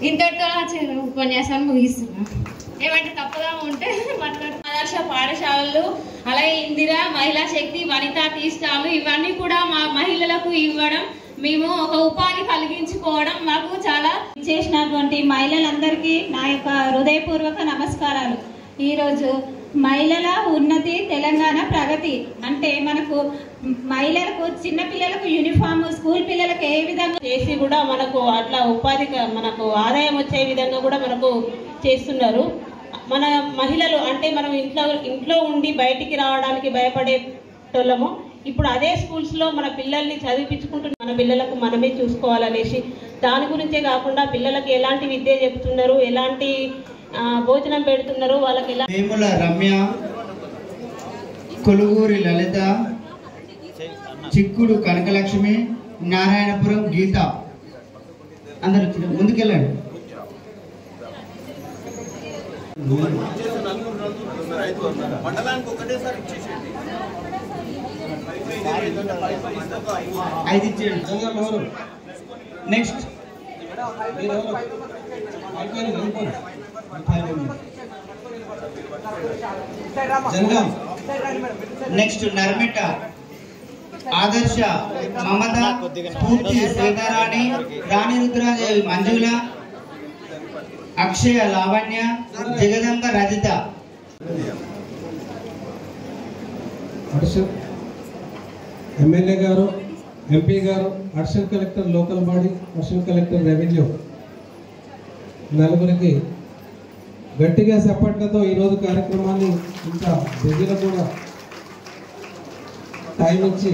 ఇంతటితో ఉపన్యాసాన్ని ముగిస్తున్నాం. ఏమంటే తప్పుగా ఉంటే ఆదర్శ పాఠశాలలు, అలాగే ఇందిరా, మహిళా శక్తి, వనితా టీ స్టాలు ఇవన్నీ కూడా మా మహిళలకు ఇవ్వడం, మేము ఒక ఉపాధి కలిగించుకోవడం మాకు చాలా చేసినటువంటి మహిళలందరికీ నా యొక్క హృదయపూర్వక నమస్కారాలు. ఈరోజు మహిళల ఉన్నతి, తెలంగాణ ప్రగతి అంటే మనకు మహిళలకు, చిన్నపిల్లలకు యూనిఫామ్, స్కూల్ పిల్లలకు ఏ విధంగా చేసి కూడా మనకు అట్లా ఉపాధి, మనకు ఆదాయం వచ్చే విధంగా కూడా మనకు చేస్తున్నారు. మన మహిళలు అంటే మనం ఇంట్లో ఉండి బయటికి రావడానికి భయపడేటోళ్ళము. ఇప్పుడు అదే స్కూల్స్లో మన పిల్లల్ని చదివించుకుంటున్న మన పిల్లలకు మనమే చూసుకోవాలనేసి దాని గురించే కాకుండా పిల్లలకు ఎలాంటి విద్య చెప్తున్నారు, ఎలాంటి భోజనం పెడుతున్నారు, వాళ్ళకి ఎలా. వేముల రమ్య, కొలుగూరి లలిత, చిక్కుడు కనకలక్ష్మి, నారాయణపురం గీత. అందరూ ముందుకెళ్ళండి. ఐదు ఇచ్చేయండి. నెక్స్ట్ నెక్స్ట్ నర్మిట, ఆదర్శ, మమత, స్ఫూర్తి, శ్వేతారాణి, రాణి రుద్రాదేవి, మంజుల, అక్షయ, లావణ్య, జగదంబ, రజిత. ఎమ్మెల్యే గారు, ఎంపీ గారు, additional collector local body, additional collector revenue నలుగురికి గట్టిగా సపోర్ట్లతో ఈరోజు కార్యక్రమాన్ని ఇంత బిజీలో కూడా టైం ఇచ్చి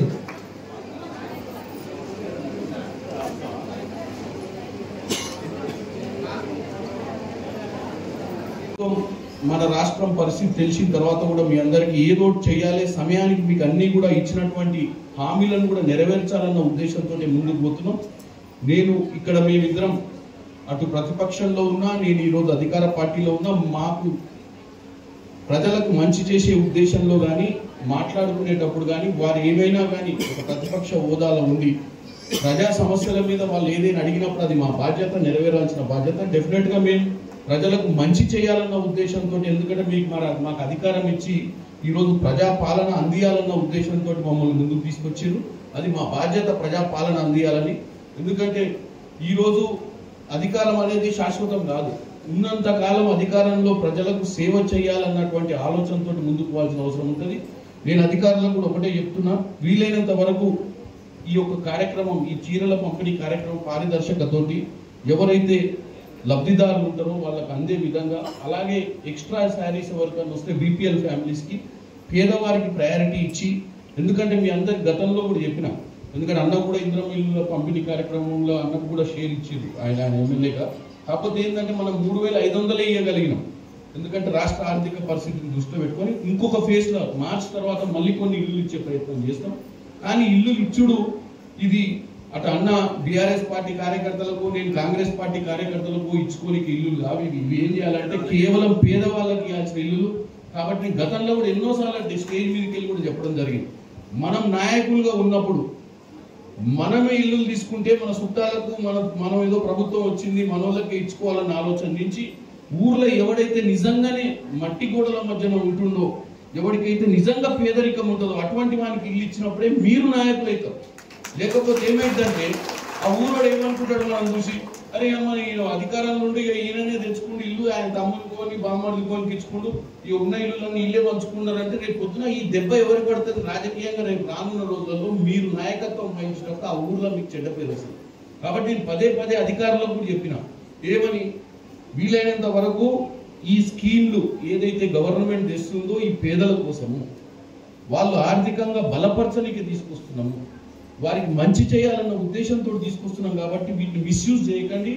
మన రాష్ట్రం పరిస్థితి తెలిసిన తర్వాత కూడా మీ అందరికీ ఏదో చేయాలి, సమయానికి మీకు అన్నీ కూడా ఇచ్చినటువంటి హామీలను కూడా నెరవేర్చాలన్న ఉద్దేశంతో ముందుకు పోతున్నాం. నేను ఇక్కడ మేమిద్దరం అటు ప్రతిపక్షంలో ఉన్నా, నేను ఈరోజు అధికార పార్టీలో ఉన్నా, మాకు ప్రజలకు మంచి చేసే ఉద్దేశంలో కానీ మాట్లాడుకునేటప్పుడు కానీ వారు ఏమైనా కానీ ఒక ప్రతిపక్ష హోదాలో ఉండి ప్రజా సమస్యల మీద వాళ్ళు ఏదైనా అడిగినప్పుడు అది మా బాధ్యత, నెరవేరాల్సిన బాధ్యత. డెఫినెట్గా మేము ప్రజలకు మంచి చేయాలన్న ఉద్దేశంతో, ఎందుకంటే మీకు మాకు అధికారం ఇచ్చి ఈరోజు ప్రజాపాలన అందియాలన్న ఉద్దేశంతో మమ్మల్ని ముందుకు తీసుకొచ్చారు. అది మా బాధ్యత, ప్రజాపాలన అందియాలని. ఎందుకంటే ఈరోజు అధికారం అనేది శాశ్వతం కాదు. ఉన్నంత కాలం అధికారంలో ప్రజలకు సేవ చేయాలన్నటువంటి ఆలోచనతో ముందుకు పోవాల్సిన అవసరం ఉంటుంది. నేను అధికారులకు కూడా ఒకటే చెప్తున్నా, వీలైనంత వరకు ఈ యొక్క కార్యక్రమం, ఈ చీరల పంపిణీ కార్యక్రమం పారదర్శకతోటి ఎవరైతే లబ్ధిదారులు ఉంటారో వాళ్ళకి అందే విధంగా, అలాగే ఎక్స్ట్రా శారీస్ ఎవరికైనా వస్తే బీపీఎల్ ఫ్యామిలీస్కి, పేదవారికి ప్రయారిటీ ఇచ్చి, ఎందుకంటే మీ అందరికి గతంలో కూడా చెప్పిన, ఎందుకంటే అన్న కూడా ఇంద్రమిల్లుల పంపిణీ కార్యక్రమంలో అన్నకు కూడా షేర్ ఇచ్చింది ఆయన ఎమ్మెల్యేగా. కాకపోతే ఏంటంటే మనం 3,500 ఇవ్వగలిగినాం. ఎందుకంటే రాష్ట్ర ఆర్థిక పరిస్థితిని దృష్టిలో పెట్టుకొని ఇంకొక ఫేజ్లో మార్చ్ తర్వాత మళ్ళీ కొన్ని ఇల్లు ఇచ్చే ప్రయత్నం చేస్తాం. కానీ ఇల్లు ఇచ్చుడు ఇది అటు అన్న బీఆర్ఎస్ పార్టీ కార్యకర్తలకు, నేను కాంగ్రెస్ పార్టీ కార్యకర్తలకు ఇచ్చుకోనికి ఇల్లు కావు. ఇవి ఏం చేయాలంటే కేవలం పేదవాళ్ళకి ఇవ్వాల్సిన ఇల్లు. కాబట్టి గతంలో కూడా ఎన్నోసార్లు స్టేజ్ మీదకి వెళ్ళి కూడా చెప్పడం జరిగింది, మనం నాయకులుగా ఉన్నప్పుడు మనమే ఇల్లు తీసుకుంటే మన చుట్టాలకు మనం ఏదో ప్రభుత్వం వచ్చింది మనోళ్ళకి ఇచ్చుకోవాలన్న ఆలోచన నుంచి ఊర్లో ఎవడైతే నిజంగానే మట్టి గోడల మధ్యన ఉంటుండో, ఎవరికైతే నిజంగా పేదరికం ఉంటుందో అటువంటి వానికి ఇల్లు ఇచ్చినప్పుడే మీరు నాయకులు అవుతారు. లేకపోతే ఏమైందంటే ఆ ఊరోడు ఏమనుకుంటాడు మనం చూసి, అరే అమ్మ ఈయన అధికారం నుండి ఈయననే తెచ్చుకుంటూ ఇల్లు ఆయన తమ్ముడుకొని బామ్మడికొని ఇచ్చుకుంటూ ఈ ఉన్న ఇల్లులన్నీ ఇల్లే పంచుకున్నారంటే రేపు పొద్దున ఈ దెబ్బ ఎవరికి పడుతుంది రాజకీయంగా రేపు రానున్న రోజులలో మీరు నాయకత్వం వహించినప్పుడు ఆ ఊర్లో మీకు చెడ్డ పేరు వస్తుంది. కాబట్టి నేను పదే అధికారులకు కూడా చెప్పిన, ఏమని వీలైనంత వరకు ఈ స్కీమ్లు ఏదైతే గవర్నమెంట్ తెస్తుందో ఈ పేదల కోసము, వాళ్ళు ఆర్థికంగా బలపరచడానికి తీసుకొస్తున్నాము, వారికి మంచి చేయాలన్న ఉద్దేశంతో తీసుకొస్తున్నాం. కాబట్టి వీటిని మిస్యూజ్ చేయకండి.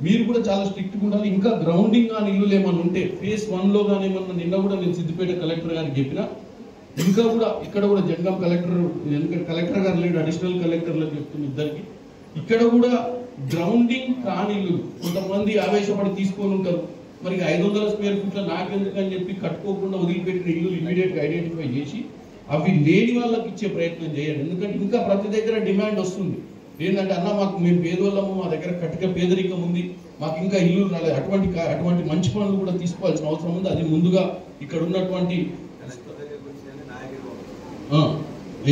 మీరు కూడా చాలా స్ట్రిక్ట్గా ఉండాలి. ఇంకా గ్రౌండింగ్ కానీ ఇల్లులు ఏమన్నా ఉంటే ఫేజ్ 1లో కానీ ఏమన్నా, నిన్న కూడా నేను సిద్దిపేట కలెక్టర్ గారికి చెప్పిన, ఇంకా కూడా ఇక్కడ కూడా జంగం కలెక్టర్, ఎందుకంటే కలెక్టర్ గారు లేడు, అడిషనల్ కలెక్టర్లకు చెప్తున్న ఇద్దరికి, ఇక్కడ కూడా గ్రౌండింగ్ కాని ఇల్లు కొంతమంది ఆవేశపడి తీసుకొని ఉంటారు. మరి 500 స్క్వేర్ ఫీట్ల నాకెందుకు అని చెప్పి కట్టుకోకుండా వదిలిపెట్టిన ఇల్లు ఇమీడియట్గా ఐడెంటిఫై చేసి అవి లేని వాళ్ళకి ఇచ్చే ప్రయత్నం చేయండి. ఎందుకంటే ఇంకా ప్రతి దగ్గర డిమాండ్ వస్తుంది. ఏంటంటే అన్న మాకు మేము పేదోళ్ళము, మా దగ్గర కటిక పేదరికం ఉంది, మాకు ఇంకా ఇల్లు రాలేదు, అటువంటి మంచి పనులు కూడా తీసుకోవాల్సిన అవసరం ఉంది. అది ముందుగా ఇక్కడ ఉన్నటువంటి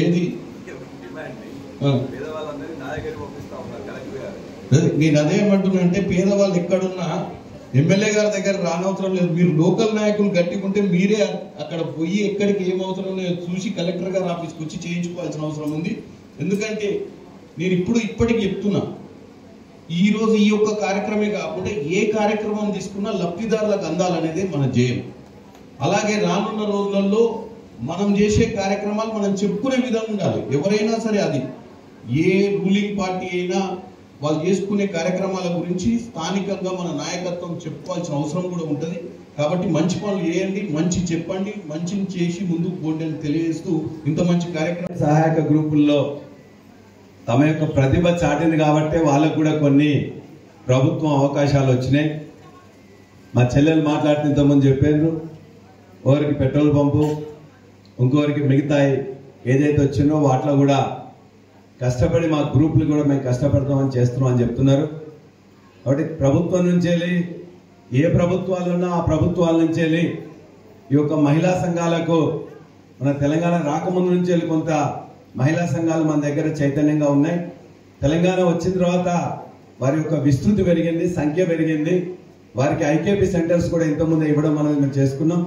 ఏది నేను అదేమంటున్నా అంటే పేదవాళ్ళు ఎక్కడున్నా ఎమ్మెల్యే గారి దగ్గర రానవసరం లేదు. మీరు లోకల్ నాయకులు గట్టికుంటే మీరే అక్కడ పోయి ఎక్కడికి ఏమవసరం లేదో చూసి కలెక్టర్ గారి ఆఫీస్కి వచ్చి చేయించుకోవాల్సిన అవసరం ఉంది. ఎందుకంటే నేను ఇప్పటికి చెప్తున్నా, ఈ రోజు ఈ యొక్క కార్యక్రమే కాకుండా ఏ కార్యక్రమం తీసుకున్నా లబ్ధిదారులకు అందాలనేది మన ధ్యేయం. అలాగే రానున్న రోజులలో మనం చేసే కార్యక్రమాలు మనం చెప్పుకునే విధంగా ఉండాలి. ఎవరైనా సరే, అది ఏ రూలింగ్ పార్టీ అయినా వాళ్ళు చేసుకునే కార్యక్రమాల గురించి స్థానికంగా మన నాయకత్వం చెప్పుకోవాల్సిన అవసరం కూడా ఉంటుంది. కాబట్టి మంచి పనులు చేయండి, మంచి చెప్పండి, మంచిని చేసి ముందుకు పోండి అని తెలియజేస్తూ ఇంత మంచి కార్యక్రమం సహాయక గ్రూపుల్లో తమ యొక్క ప్రతిభ చాటింది కాబట్టి వాళ్ళకు కూడా కొన్ని ప్రభుత్వం అవకాశాలు వచ్చినాయి. మా చెల్లెలు మాట్లాడితే ఇంతకుముందు చెప్పారు, ఒకరికి పెట్రోల్ పంపు, ఇంకొకరికి మిగతా ఏదైతే వచ్చిందో వాటిలో కూడా కష్టపడి మా గ్రూపులు కూడా మేము కష్టపడతామని చేస్తున్నాం అని చెప్తున్నారు. కాబట్టి ప్రభుత్వం నుంచి వెళ్ళి ఏ ప్రభుత్వాలు ఉన్నా ఆ ప్రభుత్వాల నుంచి వెళ్ళి ఈ యొక్క మహిళా సంఘాలకు మన తెలంగాణ రాకముందు నుంచి వెళ్ళి కొంత మహిళా సంఘాలు మన దగ్గర చైతన్యంగా ఉన్నాయి. తెలంగాణ వచ్చిన తర్వాత వారి యొక్క విస్తృతి పెరిగింది, సంఖ్య పెరిగింది. వారికి ఐకేపీ సెంటర్స్ కూడా ఇంతకుముందు ఇవ్వడం అనేది మేము చేసుకున్నాం.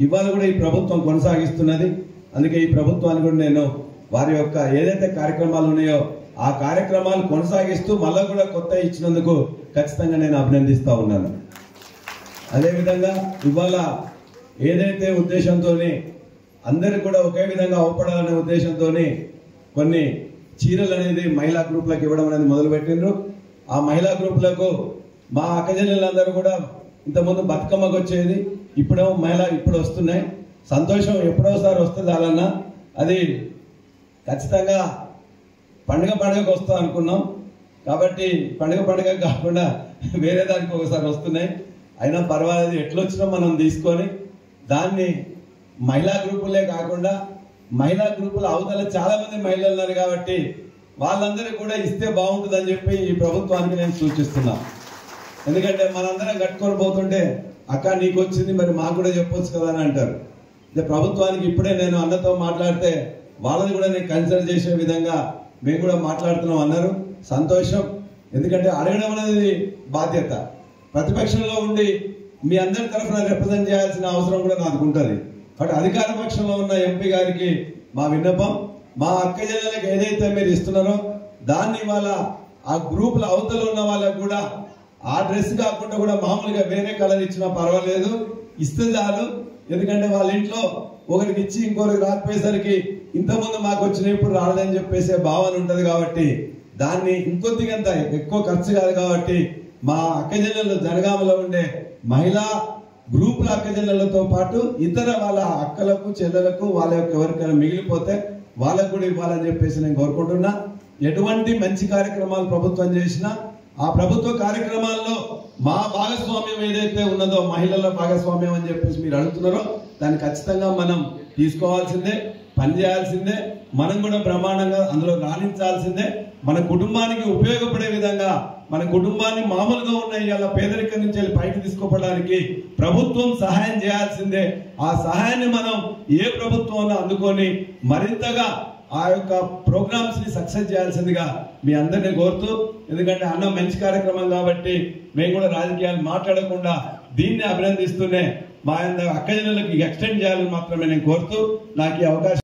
ఇవాళ కూడా ఈ ప్రభుత్వం కొనసాగిస్తున్నది. అందుకే ఈ ప్రభుత్వాన్ని కూడా నేను వారి యొక్క ఏదైతే కార్యక్రమాలు ఉన్నాయో ఆ కార్యక్రమాలు కొనసాగిస్తూ మళ్ళా కూడా కొత్త ఇచ్చినందుకు ఖచ్చితంగా నేను అభినందిస్తా ఉన్నాను. అదేవిధంగా ఇవాళ ఏదైతే ఉద్దేశంతో అందరికి కూడా ఒకే విధంగా అవపడాలనే ఉద్దేశంతో కొన్ని చీరలు అనేది మహిళా గ్రూపులకు ఇవ్వడం అనేది మొదలుపెట్టిండ్రు. ఆ మహిళా గ్రూపులకు మా అక్కజల్లందరూ కూడా ఇంతకుముందు బతుకమ్మకు వచ్చేది, ఇప్పుడు వస్తున్నాయి. సంతోషం, ఎప్పుడోసారి వస్తుంది అలాన్నా. అది ఖచ్చితంగా పండుగకు వస్తాం అనుకున్నాం. కాబట్టి పండుగ కాకుండా వేరే దానికి ఒకసారి వస్తున్నాయి. అయినా పర్వాలేదు, ఎట్లొచ్చినా మనం తీసుకొని దాన్ని మహిళా గ్రూపులే కాకుండా మహిళా గ్రూపుల అవతల చాలా మంది మహిళలు ఉన్నారు కాబట్టి వాళ్ళందరికీ కూడా ఇస్తే బాగుంటుందని చెప్పి ఈ ప్రభుత్వానికి నేను సూచిస్తున్నా. ఎందుకంటే మనందరం కట్టుకొని పోతుంటే అక్క నీకు వచ్చింది మరి మాకు కూడా చెప్పొచ్చు కదా అని అంటారు. ప్రభుత్వానికి ఇప్పుడే నేను అన్నతో మాట్లాడితే వాళ్ళని కూడా నేను కన్సిడర్ చేసే విధంగా మేము కూడా మాట్లాడుతున్నాం అన్నారు. సంతోషం. ఎందుకంటే అడగడం అనేది బాధ్యత. ప్రతిపక్షంలో ఉండి మీ అందరి తరఫున రిప్రజెంట్ చేయాల్సిన అవసరం కూడా నాకు ఉంటుంది. కాబట్టి అధికార పక్షంలో ఉన్న ఎంపీ గారికి మా విన్నపం, మా అక్క జిల్లాలకు ఏదైతే మీరు ఇస్తున్నారో దాన్ని వాళ్ళ ఆ గ్రూపుల అవతల ఉన్న వాళ్ళకు కూడా ఆ డ్రెస్ కాకుండా కూడా మామూలుగా వేరే కలర్ ఇచ్చినా పర్వాలేదు, ఇస్తే చాలు. ఎందుకంటే వాళ్ళ ఇంట్లో ఒకరికి ఇచ్చి ఇంకొకరికి రాకపోయేసరికి ఇంతకుముందు మాకు వచ్చిన ఇప్పుడు రాలేదని చెప్పేసే భావన ఉంటది. కాబట్టి దాన్ని ఇంకొద్దిగా ఎక్కువ ఖర్చు కాదు. కాబట్టి మా అక్క జిల్లాలో జనగామలో ఉండే మహిళా గ్రూపుల అక్క జిల్లాలతో పాటు ఇతర వాళ్ళ అక్కలకు చెల్లెలకు వాళ్ళ యొక్క ఎవరికైనా మిగిలిపోతే వాళ్ళకు కూడా ఇవ్వాలని చెప్పేసి నేను కోరుకుంటున్నా. ఎటువంటి మంచి కార్యక్రమాలు ప్రభుత్వం చేసినా ఆ ప్రభుత్వ కార్యక్రమాల్లో మా భాగస్వామ్యం ఏదైతే ఉన్నదో మహిళల భాగస్వామ్యం అని చెప్పేసి మీరు అడుగుతున్నారో దాన్ని ఖచ్చితంగా మనం తీసుకోవాల్సిందే, పనిచేయాల్సిందే. మనం కూడా బ్రహ్మాండంగా అందులో రాణించాల్సిందే. మన కుటుంబానికి ఉపయోగపడే విధంగా మన కుటుంబాన్ని మామూలుగా ఉన్న ఇవాళ పేదరికం నుంచి వెళ్ళి పైకి తీసుకోవడానికి ప్రభుత్వం సహాయం చేయాల్సిందే. ఆ సహాయాన్ని మనం ఏ ప్రభుత్వం అందుకొని మరింతగా ఆ యొక్క ప్రోగ్రామ్స్ ని సక్సెస్ చేయాల్సిందిగా మీ అందరినీ కోరుతూ, ఎందుకంటే అన్న మంచి కార్యక్రమం కాబట్టి మేము కూడా రాజకీయాలు మాట్లాడకుండా దీన్ని అభినందిస్తూనే మా అక్క జిల్లాలకు ఎక్స్టెండ్ చేయాలని మాత్రమే నేను కోరుతూ నాకు ఈ అవకాశం